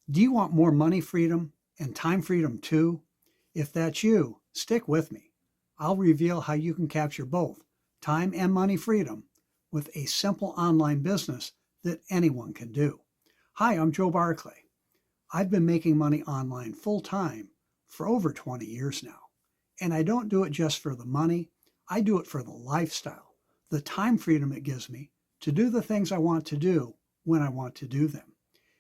Do you want more money freedom and time freedom too? If that's you, stick with me. I'll reveal how you can capture both time and money freedom with a simple online business that anyone can do. Hi, I'm Joe Barclay. I've been making money online full time for over 20 years now. And I don't do it just for the money, I do it for the lifestyle, the time freedom it gives me to do the things I want to do when I want to do them.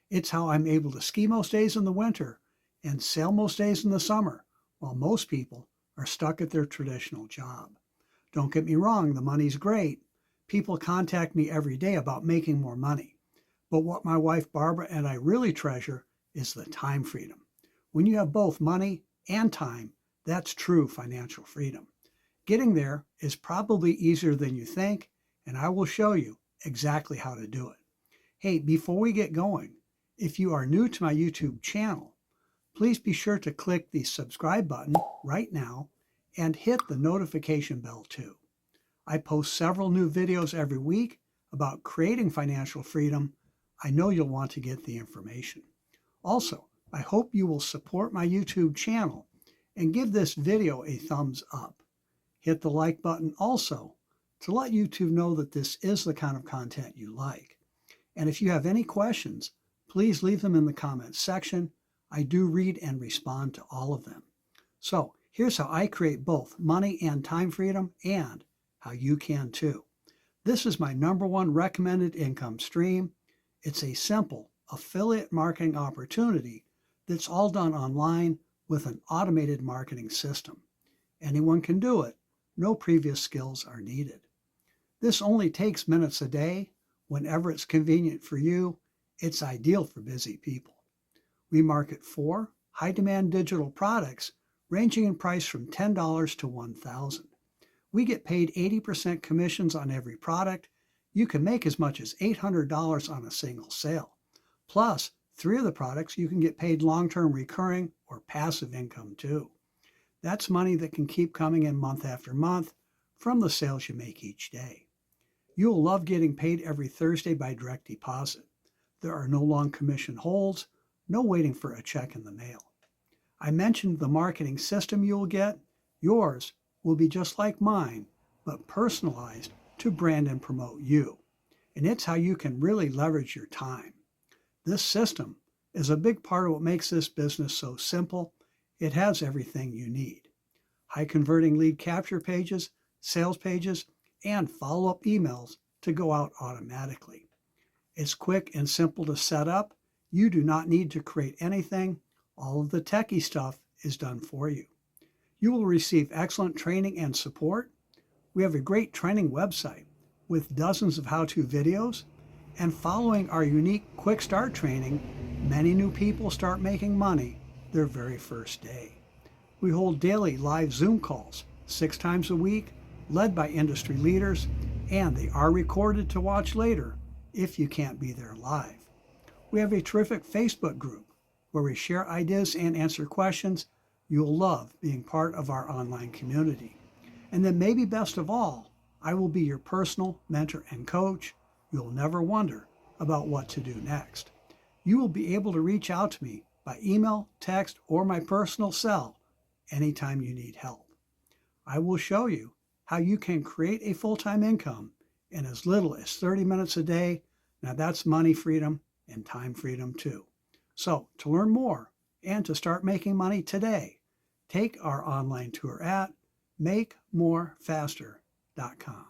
It's how I'm able to ski most days in the winter and sail most days in the summer, while most people are stuck at their traditional job. Don't get me wrong, the money's great. People contact me every day about making more money. But what my wife Barbara and I really treasure is the time freedom. When you have both money and time, that's true financial freedom. Getting there is probably easier than you think, and I will show you exactly how to do it. Hey, before we get going, if you are new to my YouTube channel, please be sure to click the subscribe button right now and hit the notification bell too. I post several new videos every week about creating financial freedom. I know you'll want to get the information. Also, I hope you will support my YouTube channel and give this video a thumbs up. Hit the like button also to let YouTube know that this is the kind of content you like. And if you have any questions, please leave them in the comments section. I do read and respond to all of them. So here's how I create both money and time freedom and how you can too. This is my #1 recommended income stream. It's a simple affiliate marketing opportunity that's all done online with an automated marketing system. Anyone can do it. No previous skills are needed. This only takes minutes a day, whenever it's convenient for you. It's ideal for busy people. We market 4 high-demand digital products ranging in price from $10 to $1,000. We get paid 80% commissions on every product. You can make as much as $800 on a single sale. Plus, 3 of the products you can get paid long-term recurring or passive income too. That's money that can keep coming in month after month from the sales you make each day. You'll love getting paid every Thursday by direct deposit. There are no long commission holds, no waiting for a check in the mail. I mentioned the marketing system you will get. Yours will be just like mine, but personalized to brand and promote you. And it's how you can really leverage your time. This system is a big part of what makes this business so simple. It has everything you need. High converting lead capture pages, sales pages, and follow-up emails to go out automatically. It's quick and simple to set up. You do not need to create anything. All of the techie stuff is done for you. You will receive excellent training and support. We have a great training website with dozens of how-to videos. And following our unique Quick Start training, many new people start making money their very first day. We hold daily live Zoom calls 6 times a week, led by industry leaders, and they are recorded to watch later if you can't be there live. We have a terrific Facebook group where we share ideas and answer questions. You'll love being part of our online community. And then maybe best of all, I will be your personal mentor and coach. You'll never wonder about what to do next. You will be able to reach out to me by email, text, or my personal cell anytime you need help. I will show you how you can create a full-time income in as little as 30 minutes a day. Now that's money freedom and time freedom too. So to learn more and to start making money today, take our online tour at makemorefaster.com.